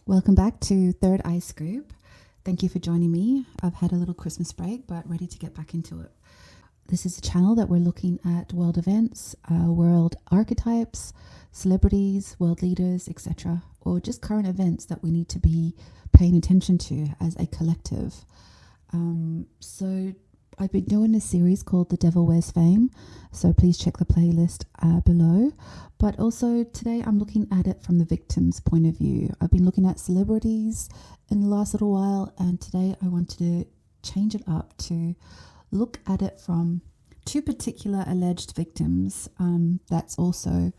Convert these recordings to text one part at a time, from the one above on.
Welcome back to Third Eye Scoop. Thank you for joining me. I've had a little Christmas break, but ready to get back into it. This is a channel that we're looking at world events, world archetypes, celebrities, world leaders, etc., or just current events that we need to be paying attention to as a collective. So I've been doing a series called The Devil Wears Fame, so please check the playlist below. But also today I'm looking at it from the victim's point of view. I've been looking at celebrities in the last little while, and today I wanted to change it up to look at it from two particular alleged victims that's also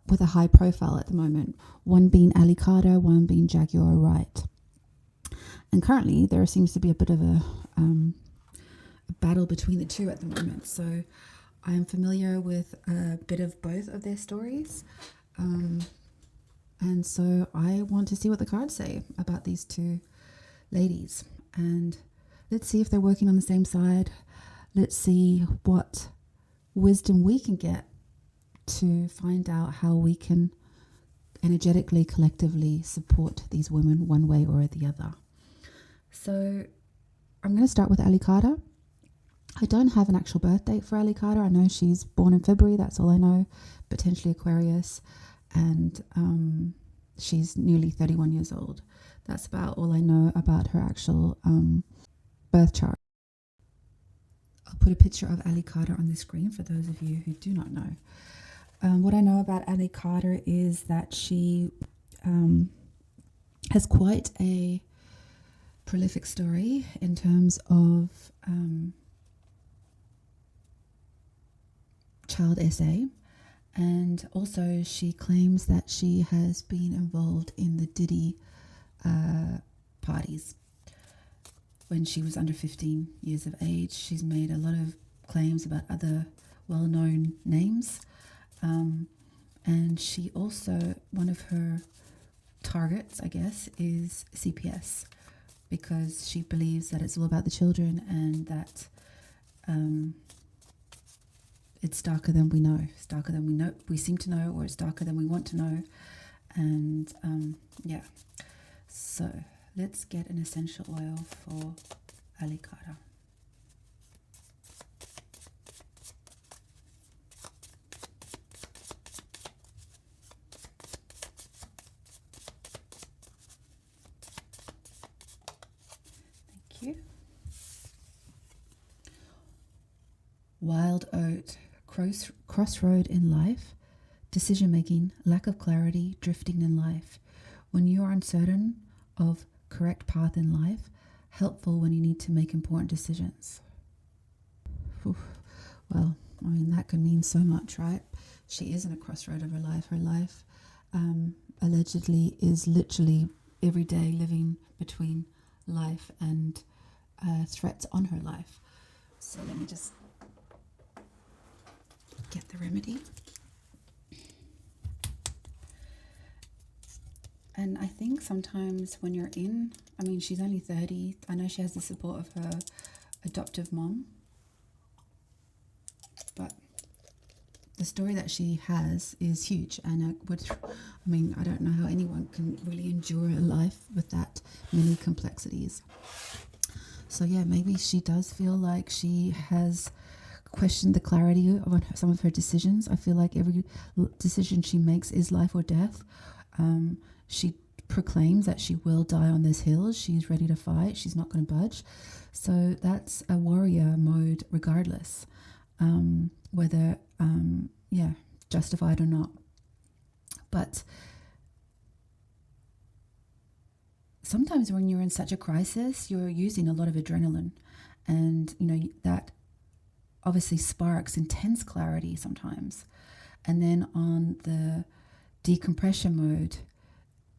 with a high profile at the moment. One being Ali Carter, one being Jaguar Wright. And currently there seems to be a bit of a battle between the two at the moment. So I am familiar with a bit of both of their stories. And so I want to see what the cards say about these two ladies. And let's see if they're working on the same side. Let's see what wisdom we can get to find out how we can energetically, collectively support these women one way or the other. So I'm going to start with Ali Carter. I don't have an actual birth date for Ali Carter. I know she's born in February. That's all I know. Potentially Aquarius. And she's nearly 31 years old. That's about all I know about her actual birth chart. I'll put a picture of Ali Carter on the screen for those of you who do not know. What I know about Ali Carter is that she has quite a prolific story in terms of child SA, and also she claims that she has been involved in the Diddy parties when she was under 15 years of age. She's made a lot of claims about other well-known names, and she also, one of her targets, I guess, is CPS, because she believes that it's all about the children and that it's darker than we know. It's darker than we seem to know, or it's darker than we want to know. And yeah, so let's get an essential oil for Ali Carter. Thank you. Wild oat, crossroad in life, decision making, lack of clarity, drifting in life. When you are uncertain of correct path in life, helpful when you need to make important decisions. Oof. Well, I mean, that can mean so much, right? She is in a crossroad of her life. Her life allegedly is literally every day living between life and threats on her life. So let me just get the remedy. And I think sometimes when you're she's only 30. I know she has the support of her adoptive mom, but the story that she has is huge. And I don't know how anyone can really endure a life with that many complexities. So yeah, maybe she does feel like she has questioned the clarity of some of her decisions. I feel like every decision she makes is life or death. She proclaims that she will die on this hill. She's ready to fight. She's not going to budge. So that's a warrior mode regardless, whether justified or not. But sometimes when you're in such a crisis, you're using a lot of adrenaline, and that obviously sparks intense clarity sometimes. And then on the decompression mode,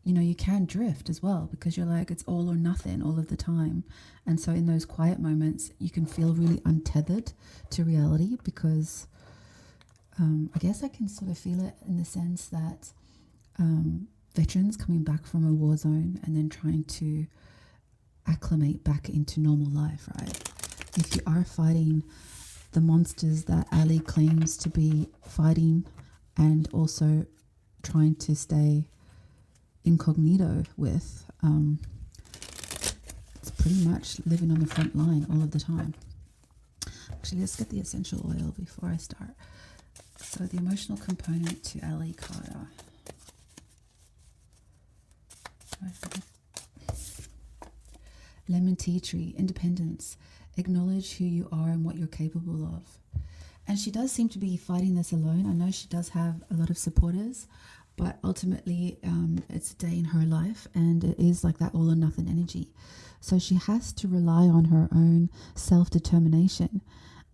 you can drift as well, because you're like, it's all or nothing all of the time. And so in those quiet moments, you can feel really untethered to reality, because I guess I can sort of feel it in the sense that veterans coming back from a war zone and then trying to acclimate back into normal life, right? If you are fighting the monsters that Ali claims to be fighting, and also trying to stay incognito with. It's pretty much living on the front line all of the time. Actually, let's get the essential oil before I start. So the emotional component to Ali Carter. Lemon tea tree, independence. Acknowledge who you are and what you're capable of. And she does seem to be fighting this alone. I know she does have a lot of supporters, but ultimately it's a day in her life, and it is like that all or nothing energy. So she has to rely on her own self-determination,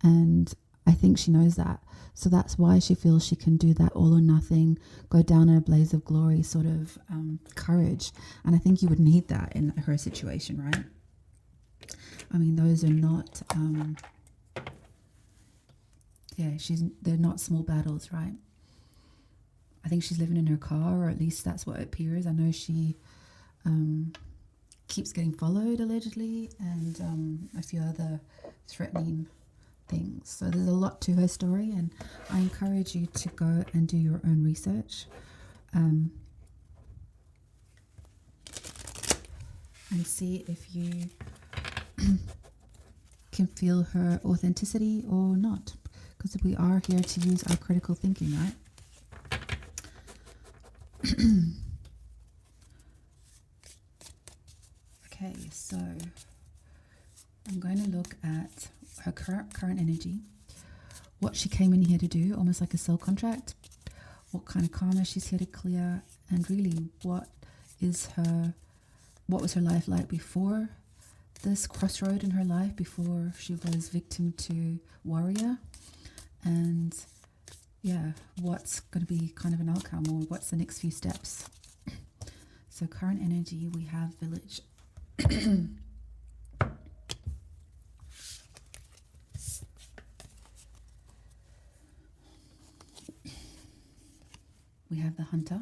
and I think she knows that. So that's why she feels she can do that all or nothing, go down in a blaze of glory sort of courage. And I think you would need that in her situation, right? I mean, those are not, they're not small battles, right? I think she's living in her car, or at least that's what it appears. I know she keeps getting followed, allegedly, and a few other threatening things. So there's a lot to her story, and I encourage you to go and do your own research and see if you can feel her authenticity or not, because we are here to use our critical thinking, right? Okay, so I'm going to look at her current energy, what she came in here to do, almost like a soul contract, what kind of karma she's here to clear, and really what was her life like before this crossroad in her life, before she was victim to warrior, and what's going to be kind of an outcome, or what's the next few steps. So current energy, we have village. We have the hunter.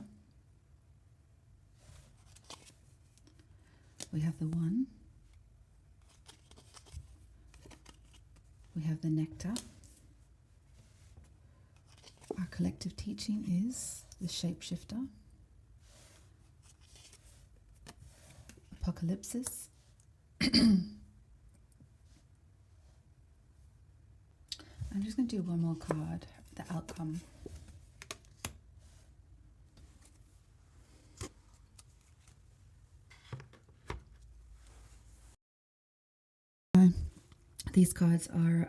We have the one. We have the nectar. Our collective teaching is the shapeshifter. Apocalypsis. I'm just going to do one more card, the outcome. These cards are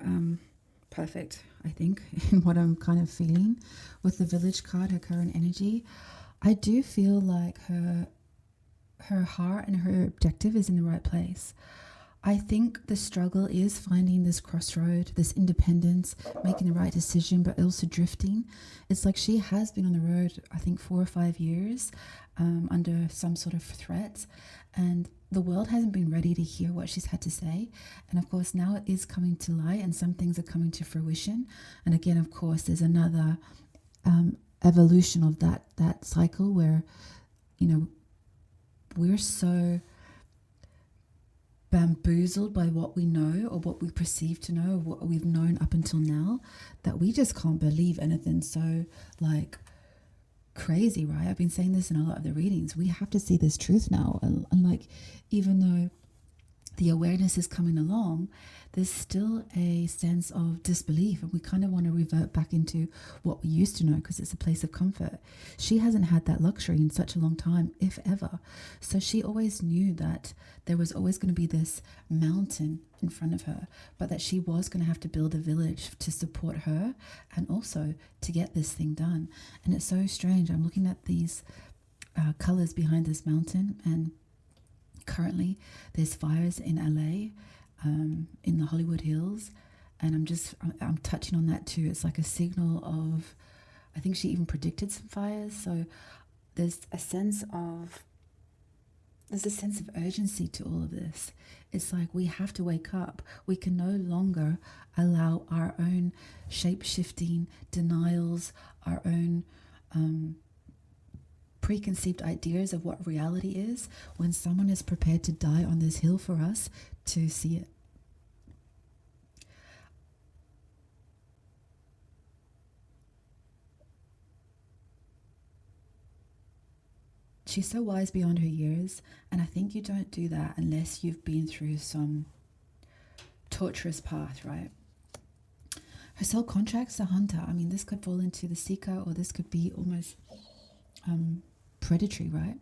perfect, I think, in what I'm kind of feeling. With the village card, her current energy, I do feel like her heart and her objective is in the right place. I think the struggle is finding this crossroad, this independence, making the right decision, but also drifting. It's like she has been on the road, I think, 4 or 5 years under some sort of threat, and the world hasn't been ready to hear what she's had to say. And of course, now it is coming to light, and some things are coming to fruition. And again, of course, there's another evolution of that cycle where, we're so bamboozled by what we know, or what we perceive to know, or what we've known up until now, that we just can't believe anything so crazy, right? I've been saying this in a lot of the readings. We have to see this truth now, and even though the awareness is coming along, there's still a sense of disbelief, and we kind of want to revert back into what we used to know, because it's a place of comfort. She hasn't had that luxury in such a long time, if ever. So she always knew that there was always going to be this mountain in front of her, but that she was going to have to build a village to support her, and also to get this thing done. And it's so strange. I'm looking at these colors behind this mountain, and currently there's fires in LA, in the Hollywood Hills, and I'm touching on that too. It's like a signal of, I think she even predicted some fires. So there's a sense of urgency to all of this. It's like we have to wake up. We can no longer allow our own shape-shifting denials, our own preconceived ideas of what reality is, when someone is prepared to die on this hill for us to see it. She's so wise beyond her years, and I think you don't do that unless you've been through some torturous path, right? Her soul contract's the hunter. I mean, this could fall into the seeker, or this could be almost predatory, right?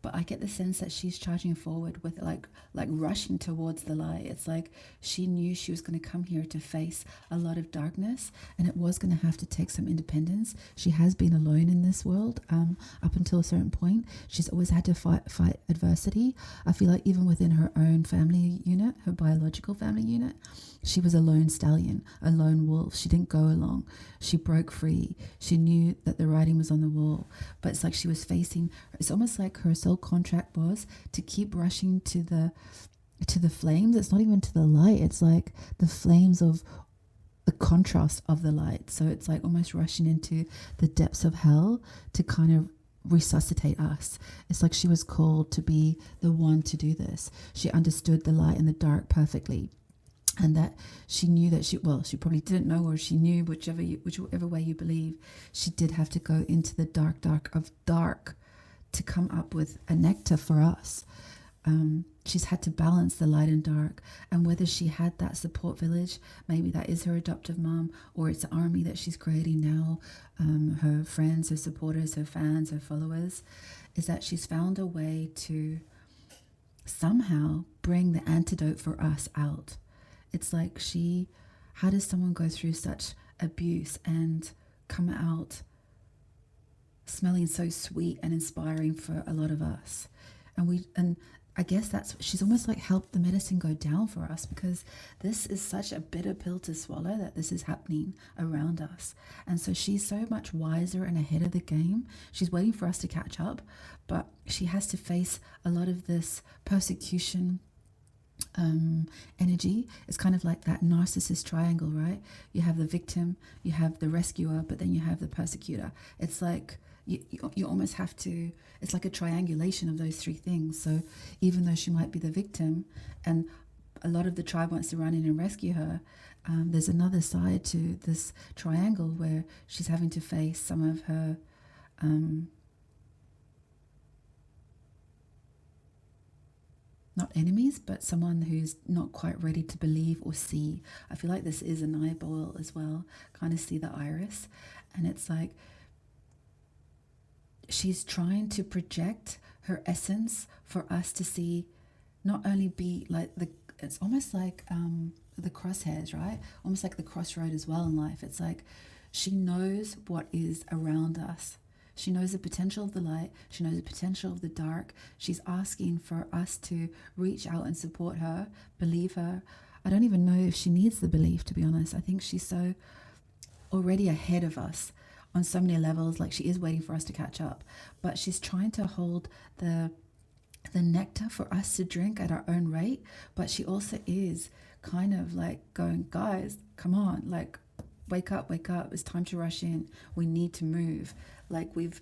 But I get the sense that she's charging forward with like rushing towards the light. It's like she knew she was going to come here to face a lot of darkness, and it was going to have to take some independence. She has been alone in this world up until a certain point. She's always had to fight adversity. I feel like even within her own family unit, her biological family unit, she was a lone stallion, a lone wolf. She didn't go along. She broke free. She knew that the writing was on the wall. But it's like she was facing, it's almost like her soul contract was to keep rushing to the flames. It's not even to the light. It's like the flames of the contrast of the light. So it's like almost rushing into the depths of hell to kind of resuscitate us. It's like she was called to be the one to do this. She understood the light and the dark perfectly. And that she knew that she probably didn't know, or she knew, whichever way you believe, she did have to go into the dark of dark to come up with a nectar for us. She's had to balance the light and dark, and whether she had that support village, maybe that is her adoptive mom, or it's an army that she's creating now, her friends, her supporters, her fans, her followers, is that she's found a way to somehow bring the antidote for us out. It's like how does someone go through such abuse and come out smelling so sweet and inspiring for a lot of us? And I guess she's almost like helped the medicine go down for us, because this is such a bitter pill to swallow that this is happening around us. And so she's so much wiser and ahead of the game. She's waiting for us to catch up, but she has to face a lot of this persecution energy. It's kind of like that narcissist triangle, right? You have the victim, you have the rescuer, but then you have the persecutor. It's like you almost have to, it's like a triangulation of those three things. So even though she might be the victim and a lot of the tribe wants to run in and rescue her, there's another side to this triangle where she's having to face some of her not enemies, but someone who's not quite ready to believe or see. I feel like this is an eyeball as well, kind of see the iris. And it's like she's trying to project her essence for us to see, not only be like it's almost like the crosshairs, right? Almost like the crossroad as well in life. It's like she knows what is around us. She knows the potential of the light. She knows the potential of the dark. She's asking for us to reach out and support her, believe her. I don't even know if she needs the belief, to be honest. I think she's so already ahead of us on so many levels. Like, she is waiting for us to catch up, but she's trying to hold the nectar for us to drink at our own rate. But she also is kind of like going, guys, come on, like, wake up, it's time to rush in, we need to move. Like, we've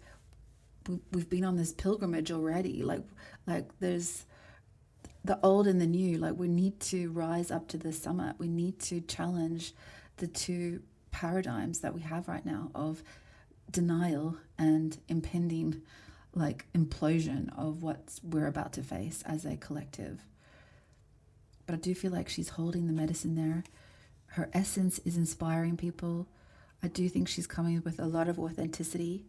been on this pilgrimage already, like there's the old and the new. Like, we need to rise up to the summit. We need to challenge the two paradigms that we have right now of denial and impending like implosion of what we're about to face as a collective. But I do feel like she's holding the medicine there. Her essence is inspiring people. I do think she's coming with a lot of authenticity.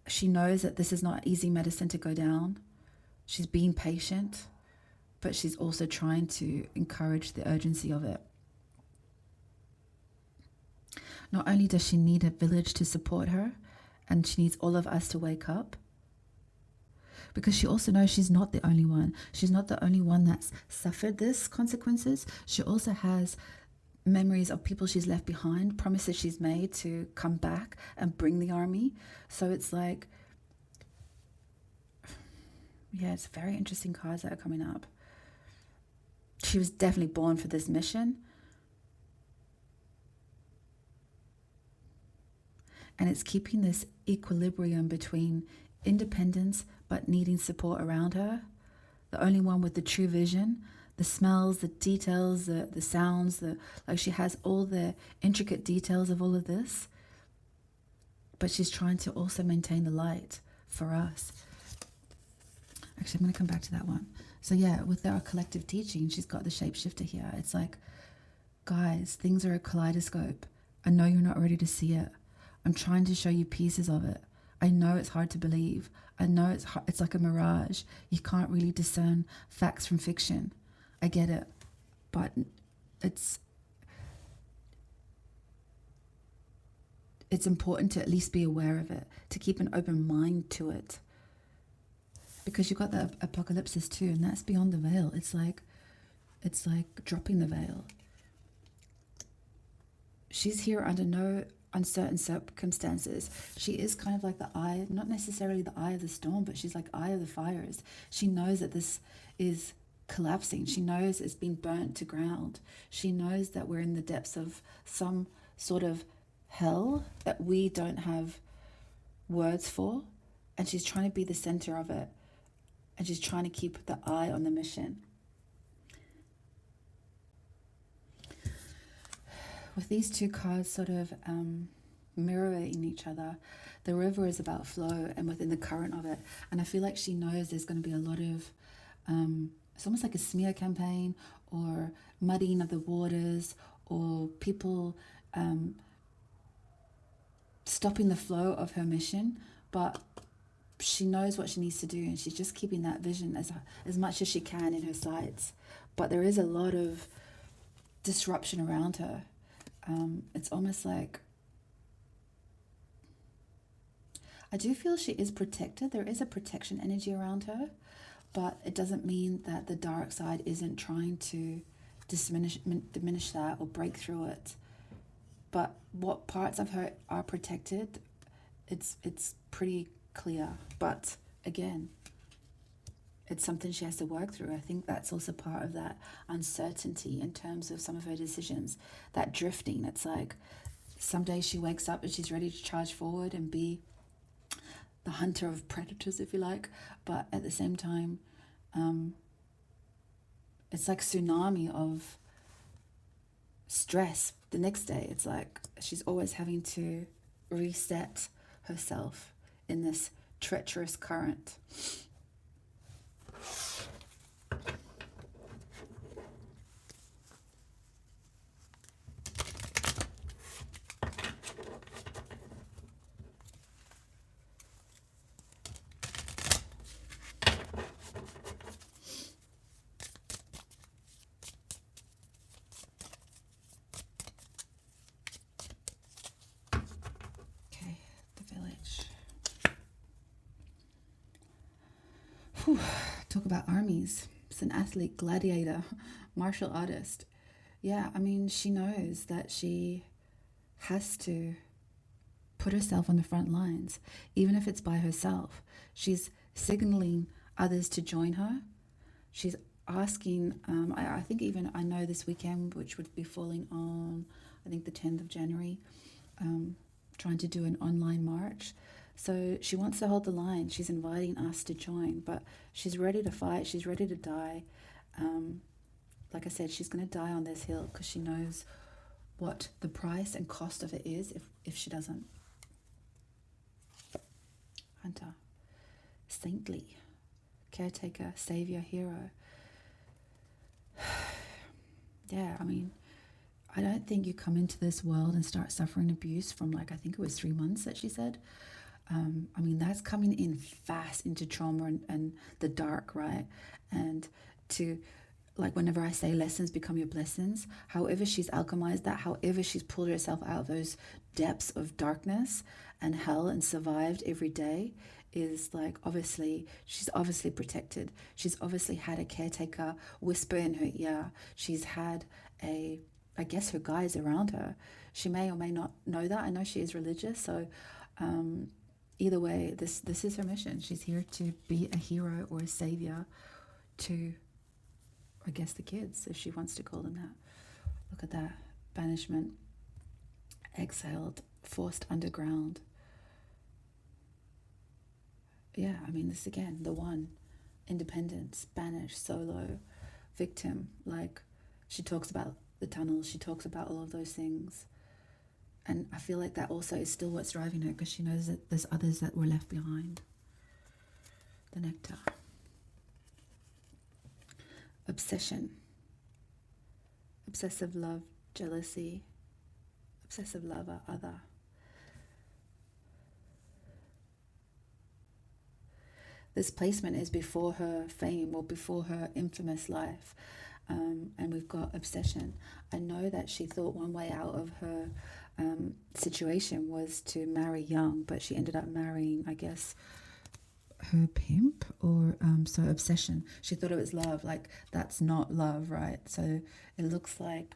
She knows that this is not easy medicine to go down. She's being patient, but she's also trying to encourage the urgency of it. Not only does she need a village to support her, and she needs all of us to wake up, because she also knows she's not the only one. She's not the only one that's suffered this consequences. She also has memories of people she's left behind, promises she's made to come back and bring the army. So it's like, yeah, it's very interesting cards that are coming up. She was definitely born for this mission. And it's keeping this equilibrium between independence but needing support around her. The only one with the true vision, the smells, the details, the sounds, like she has all the intricate details of all of this. But she's trying to also maintain the light for us. Actually, I'm going to come back to that one. So yeah, with our collective teaching, she's got the shapeshifter here. It's like, guys, things are a kaleidoscope. I know you're not ready to see it. I'm trying to show you pieces of it. I know it's hard to believe. I know it's like a mirage. You can't really discern facts from fiction. I get it. But it's important to at least be aware of it, to keep an open mind to it. Because you've got the apocalypse too, and that's beyond the veil. It's like dropping the veil. She's here under no uncertain circumstances. She is kind of like the eye, not necessarily the eye of the storm, but she's like eye of the fires. She knows that this is collapsing. She knows it's been burnt to ground. She knows that we're in the depths of some sort of hell that we don't have words for, and she's trying to be the center of it, and she's trying to keep the eye on the mission. With these two cards sort of mirroring each other, the river is about flow and within the current of it. And I feel like she knows there's going to be a lot of, it's almost like a smear campaign or muddying of the waters, or people stopping the flow of her mission. But she knows what she needs to do, and she's just keeping that vision as much as she can in her sights. But there is a lot of disruption around her. It's almost like, I do feel she is protected. There is a protection energy around her, but it doesn't mean that the dark side isn't trying to diminish that or break through it. But what parts of her are protected, it's pretty clear. But again, it's something she has to work through. I think that's also part of that uncertainty in terms of some of her decisions, that drifting. It's like some days she wakes up and she's ready to charge forward and be the hunter of predators, if you like. But at the same time, it's like tsunami of stress. The next day, it's like she's always having to reset herself in this treacherous current. Talk about armies. It's an athlete, gladiator, martial artist. Yeah, I mean, she knows that she has to put herself on the front lines, even if it's by herself. She's signaling others to join her. She's asking, I think even, I know this weekend, which would be falling on, I think the 10th of January, trying to do an online march. So she wants to hold the line. She's inviting us to join, but she's ready to fight. She's ready to die. Like I said, she's going to die on this hill because she knows what the price and cost of it is if she doesn't. Hunter, saintly, caretaker, savior, hero. Yeah, I mean, I don't think you come into this world and start suffering abuse from, like, I think it was 3 months that she said. I mean, that's coming in fast into trauma and the dark, right? And to, like, whenever I say lessons become your blessings, however she's alchemized that, however she's pulled herself out of those depths of darkness and hell and survived every day, is like, obviously, she's obviously protected. She's obviously had a caretaker whisper in her ear. She's had I guess her guides around her. She may or may not know that. I know she is religious, so either way, this is her mission. She's here to be a hero or a savior to, I guess, the kids, if she wants to call them that. Look at that. Banishment, exiled, forced underground. Yeah, I mean, this again, the one. Independence, banished, solo, victim. Like, she talks about the tunnels. She talks about all of those things. And I feel like that also is still what's driving her, because she knows that there's others that were left behind. The nectar. Obsession. Obsessive love, jealousy, obsessive lover, other. This placement is before her fame or before her infamous life. And we've got obsession. I know that she thought one way out of her situation was to marry young, but she ended up marrying, I guess, her pimp. Or so obsession. She thought it was love. Like, that's not love, right? So it looks like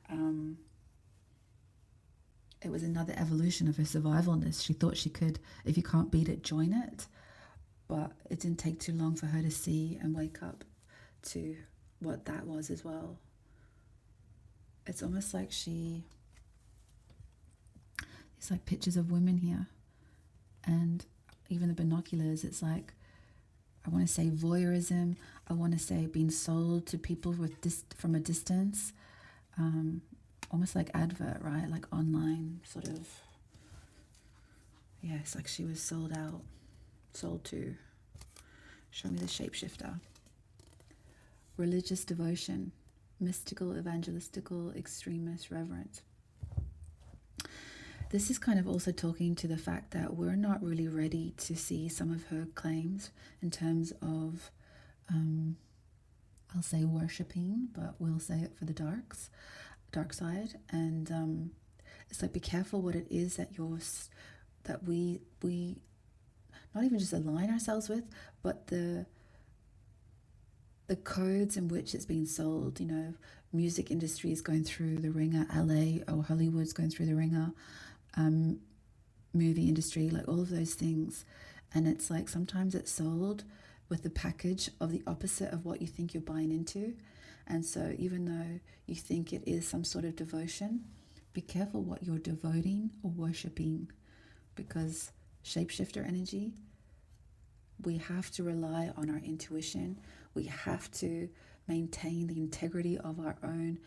it was another evolution of her survivalness. She thought she could, if you can't beat it, join it. But it didn't take too long for her to see and wake up to what that was as well. It's almost like there's like pictures of women here, and even the binoculars, it's like, I want to say voyeurism, I want to say being sold to people from a distance, almost like advert, right? Like online sort of. Yeah, it's like she was sold to. Show me the shapeshifter. Religious devotion, mystical, evangelistical, extremist, reverent. This is kind of also talking to the fact that we're not really ready to see some of her claims in terms of, I'll say worshipping, but we'll say it for the dark side. And it's like, be careful what it is that we not even just align ourselves with, but the codes in which it's being sold. You know, music industry is going through the ringer, LA or Hollywood's going through the ringer, movie industry, like all of those things. And it's like, sometimes it's sold with the package of the opposite of what you think you're buying into. And so even though you think it is some sort of devotion, be careful what you're devoting or worshipping, because shapeshifter energy, we have to rely on our intuition. We have to maintain the integrity of our own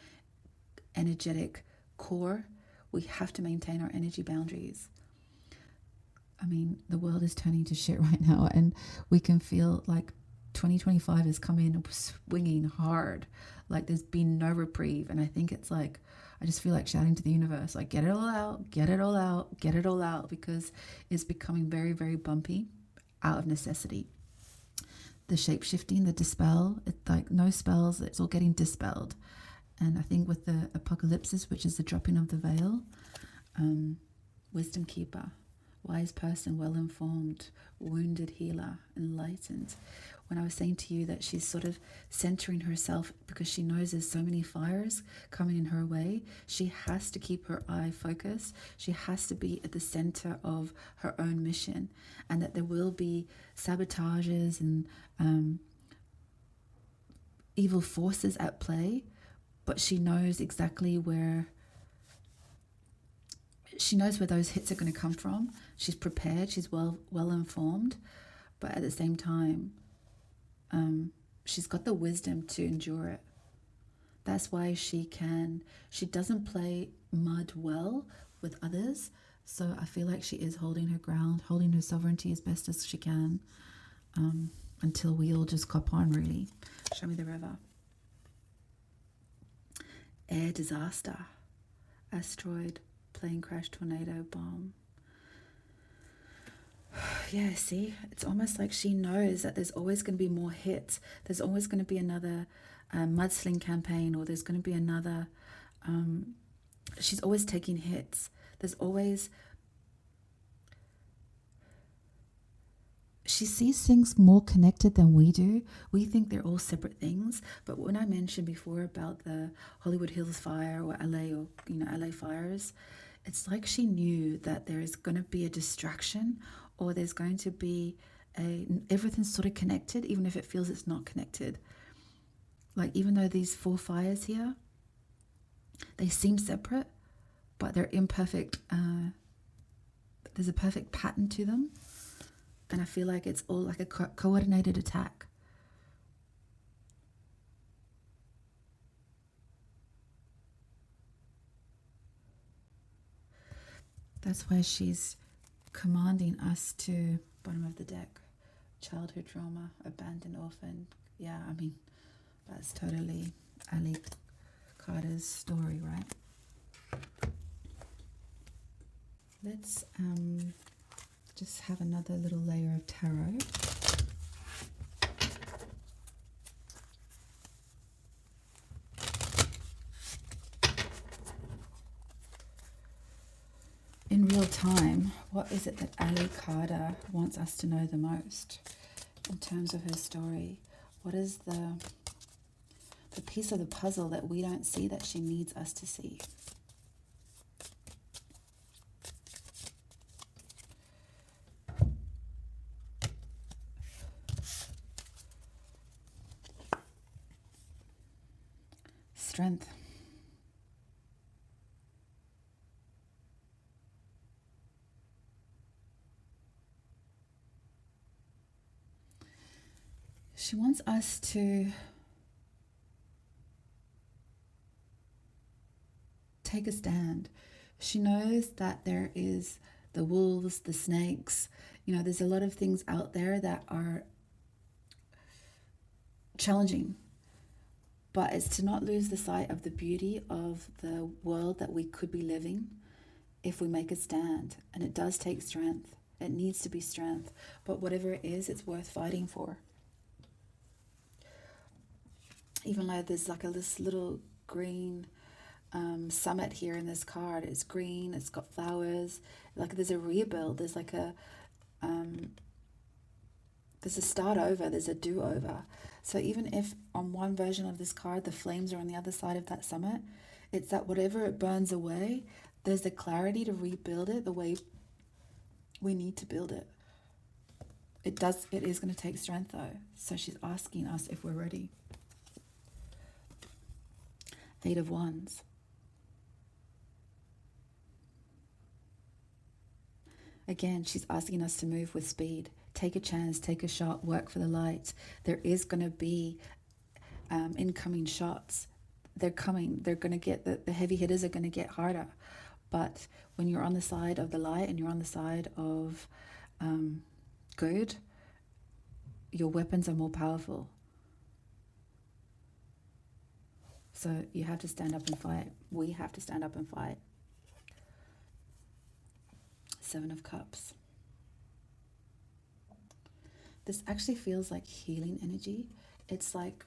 energetic core. We have to maintain our energy boundaries. I mean, the world is turning to shit right now, and we can feel like 2025 is coming swinging hard. Like, there's been no reprieve. And I think it's like, I just feel like shouting to the universe, like, get it all out, get it all out, get it all out, because it's becoming very, very bumpy out of necessity. The shape-shifting, the dispel, it's like no spells, it's all getting dispelled. And I think with the apocalypsis, which is the dropping of the veil, wisdom keeper, wise person, well-informed, wounded healer, enlightened. When I was saying to you that she's sort of centering herself because she knows there's so many fires coming in her way, she has to keep her eye focused. She has to be at the center of her own mission, and that there will be sabotages and evil forces at play, but she knows exactly where those hits are going to come from. She's prepared, she's well informed, but at the same time, she's got the wisdom to endure it. That's why she doesn't play mud well with others. So I feel like she is holding her ground, holding her sovereignty as best as she can, until we all just cop on, really. Show me the river. Air disaster, asteroid, plane crash, tornado, bomb. Yeah, see, it's almost like she knows that there's always going to be more hits. There's always going to be another mudsling campaign, or there's going to be another. She's always taking hits. There's always. She sees things more connected than we do. We think they're all separate things. But when I mentioned before about the Hollywood Hills fire or LA, or LA fires, it's like she knew that there is going to be a distraction, or there's going to be everything's sort of connected, even if it feels it's not connected. Like, even though these 4 fires here, they seem separate, but they're imperfect. There's a perfect pattern to them. And I feel like it's all like a coordinated attack. That's why she's commanding us to, bottom of the deck, childhood trauma, abandoned orphan. Yeah, I mean, that's totally Ali Carter's story, right? Let's just have another little layer of tarot. In real time, what is it that Ali Carter wants us to know the most in terms of her story? What is the piece of the puzzle that we don't see that she needs us to see? Strength. She wants us to take a stand. She knows that there is the wolves, the snakes, there's a lot of things out there that are challenging. But it's to not lose the sight of the beauty of the world that we could be living if we make a stand. And it does take strength. It needs to be strength. But whatever it is, it's worth fighting for. Even though there's like this little green summit here in this card. It's green, it's got flowers. Like there's a rebuild. There's like there's a start over, there's a do-over. So even if on one version of this card, the flames are on the other side of that summit, it's that whatever it burns away, there's the clarity to rebuild it the way we need to build it. It is going to take strength though. So she's asking us if we're ready. 8 of Wands. Again, she's asking us to move with speed. Take a chance, take a shot, work for the light. There is going to be incoming shots. They're coming. They're going to get, the heavy hitters are going to get harder. But when you're on the side of the light and you're on the side of good, your weapons are more powerful. So you have to stand up and fight. We have to stand up and fight. 7 of Cups. This actually feels like healing energy. It's like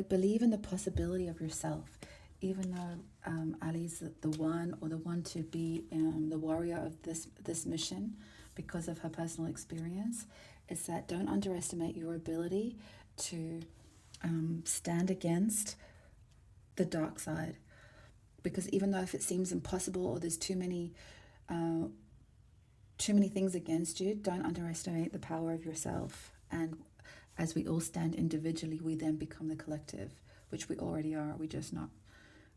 believe in the possibility of yourself. Even though Ali's the one or the one to be the warrior of this mission because of her personal experience, it's that don't underestimate your ability to stand against the dark side. Because even though if it seems impossible or there's too many things against you, don't underestimate the power of yourself. And as we all stand individually, we then become the collective, which we already are. We're just not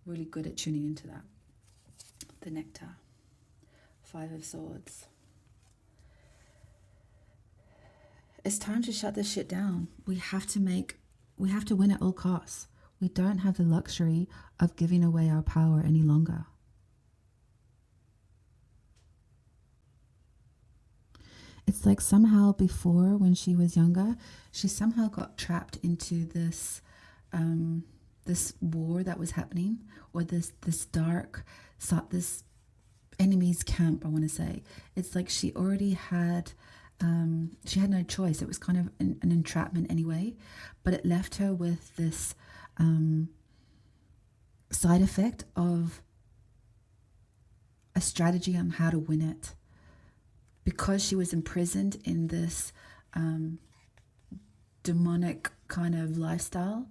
really good at tuning into that. The Nectar. 5 of Swords. It's time to shut this shit down. We have to win at all costs. We don't have the luxury of giving away our power any longer. It's like somehow before, when she was younger, she somehow got trapped into this this war that was happening, or this dark, this enemy's camp, I want to say. It's like she already had she had no choice. It was kind of an entrapment anyway, but it left her with this side effect of a strategy on how to win it. Because she was imprisoned in this demonic kind of lifestyle,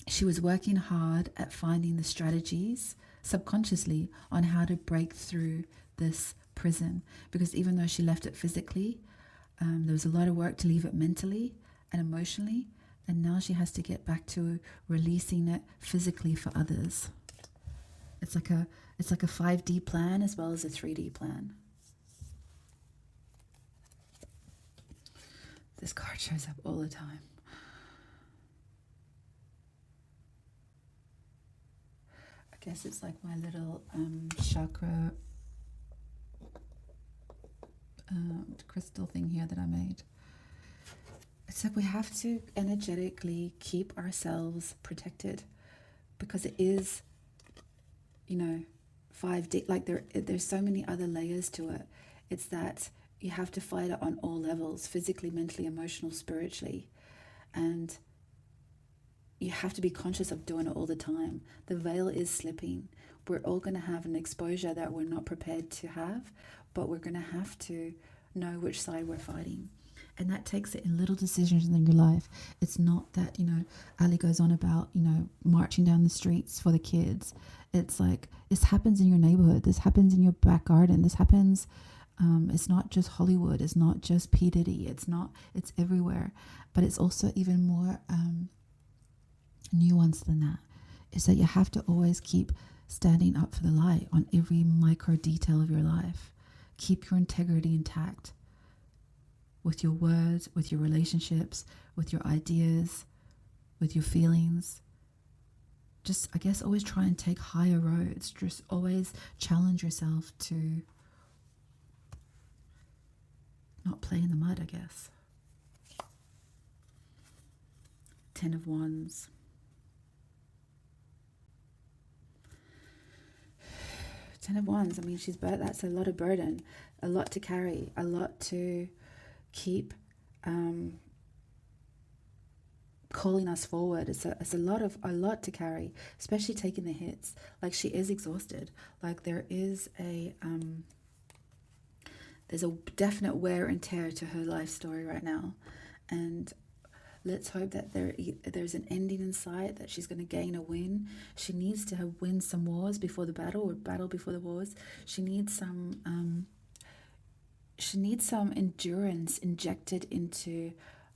she was working hard at finding the strategies subconsciously on how to break through this prison. Because even though she left it physically, there was a lot of work to leave it mentally and emotionally. And now she has to get back to releasing it physically for others. It's like a 5D plan as well as a 3D plan. This card shows up all the time. I guess it's like my little chakra crystal thing here that I made. It's like we have to energetically keep ourselves protected, because it is, 5D. Like there's so many other layers to it. It's that you have to fight it on all levels: physically, mentally, emotional, spiritually, and you have to be conscious of doing it all the time. The veil is slipping. We're all going to have an exposure that we're not prepared to have, but we're going to have to know which side we're fighting. And that takes it in little decisions in your life. It's not that, Ali goes on about, marching down the streets for the kids. It's like, this happens in your neighborhood. This happens in your back garden. This happens, it's not just Hollywood. It's not just P. Diddy. It's everywhere. But it's also even more nuanced than that. Is that you have to always keep standing up for the light on every micro detail of your life. Keep your integrity intact. With your words, with your relationships, with your ideas, with your feelings. Just, I guess, always try and take higher roads. Just always challenge yourself to not play in the mud, I guess. 10 of Wands. 10 of Wands, I mean, that's a lot of burden, a lot to carry, a lot to keep calling us forward. It's a lot to carry, especially taking the hits. Like, she is exhausted. Like, there's a definite wear and tear to her life story right now, and let's hope that there's an ending in sight, that she's going to gain a win. She needs to win some wars before the battle, or battle before the wars. She needs some endurance injected into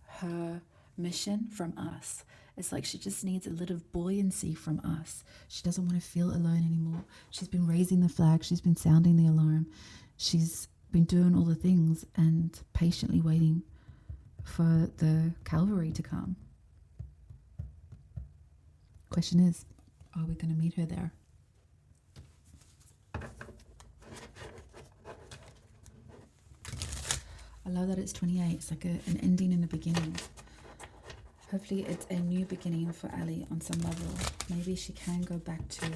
her mission from us. It's like she just needs a little buoyancy from us. She doesn't want to feel alone anymore. She's been raising the flag. She's been sounding the alarm. She's been doing all the things and patiently waiting for the cavalry to come. Question is, are we going to meet her there? I love that it's 28. It's like an ending and a beginning. Hopefully it's a new beginning for Ali on some level. Maybe she can go back to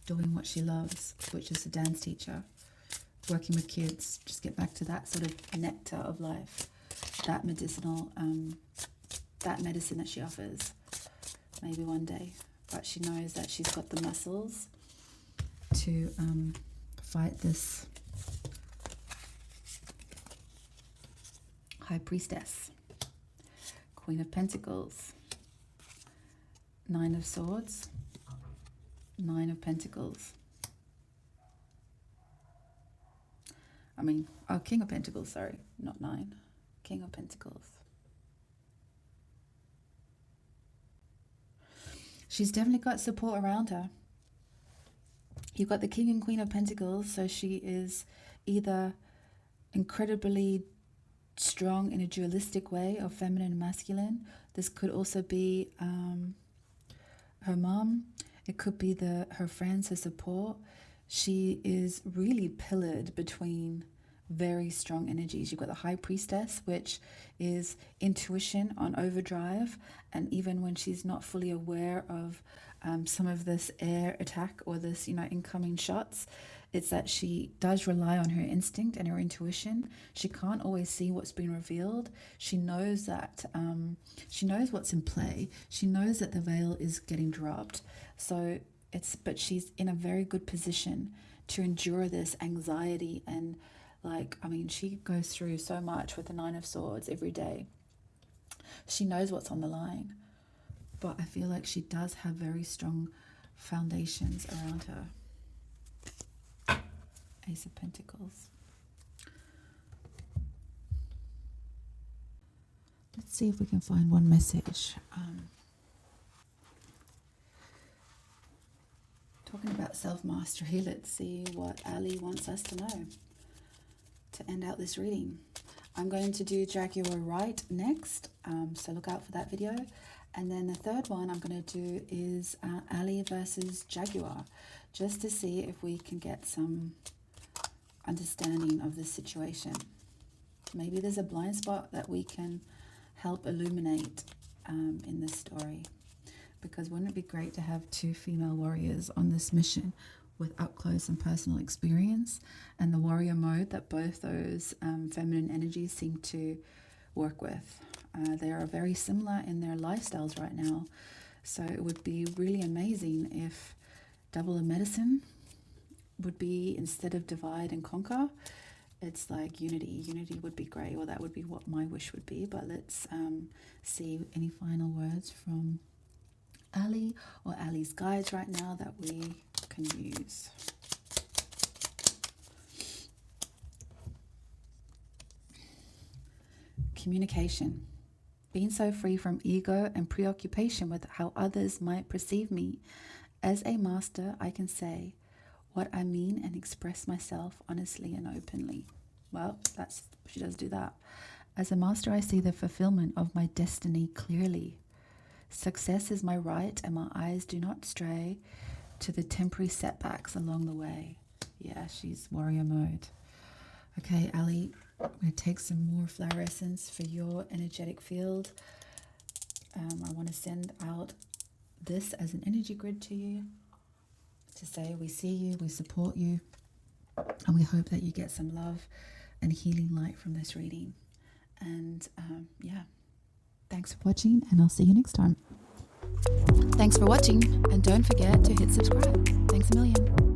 doing what she loves, which is a dance teacher, working with kids. Just get back to that sort of nectar of life, that medicinal, that medicine that she offers. Maybe one day. But she knows that she's got the muscles to fight this High Priestess, Queen of Pentacles, 9 of Swords, 9 of Pentacles. King of Pentacles, sorry, not 9. King of Pentacles. She's definitely got support around her. You've got the King and Queen of Pentacles, so she is either incredibly strong in a dualistic way of feminine and masculine. This could also be her mom. It could be her friends, her support. She is really pillared between very strong energies. You've got the High Priestess, which is intuition on overdrive, and even when she's not fully aware of some of this air attack or this incoming shots, it's that she does rely on her instinct and her intuition. She can't always see what's been revealed. She knows that she knows what's in play. She knows that the veil is getting dropped. But she's in a very good position to endure this anxiety, and she goes through so much with the 9 of Swords every day. She knows what's on the line, but I feel like she does have very strong foundations around her. Ace of Pentacles. Let's see if we can find one message. Talking about self-mastery, let's see what Ali wants us to know to end out this reading. I'm going to do Jaguar Right next, so look out for that video. And then the third one I'm going to do is Ali versus Jaguar, just to see if we can get some understanding of this situation. Maybe there's a blind spot that we can help illuminate in this story. Because wouldn't it be great to have two female warriors on this mission with up close and personal experience, and the warrior mode that both those feminine energies seem to work with. They are very similar in their lifestyles right now. So it would be really amazing if double of medicine would be, instead of divide and conquer, it's like unity. Unity would be great, or that would be what my wish would be. But let's see any final words from Ali or Ali's guides right now that we can use. Communication. Being so free from ego and preoccupation with how others might perceive me. As a master, I can say what I mean and express myself honestly and openly. Well, she does do that. As a master, I see the fulfillment of my destiny clearly. Success is my right, and my eyes do not stray to the temporary setbacks along the way. Yeah, she's warrior mode. Okay, Ali, I'm going to take some more flower essence for your energetic field. I want to send out this as an energy grid to you to say we see you, we support you, and we hope that you get some love and healing light from this reading. And thanks for watching, and I'll see you next time. Thanks for watching, and don't forget to hit subscribe. Thanks a million.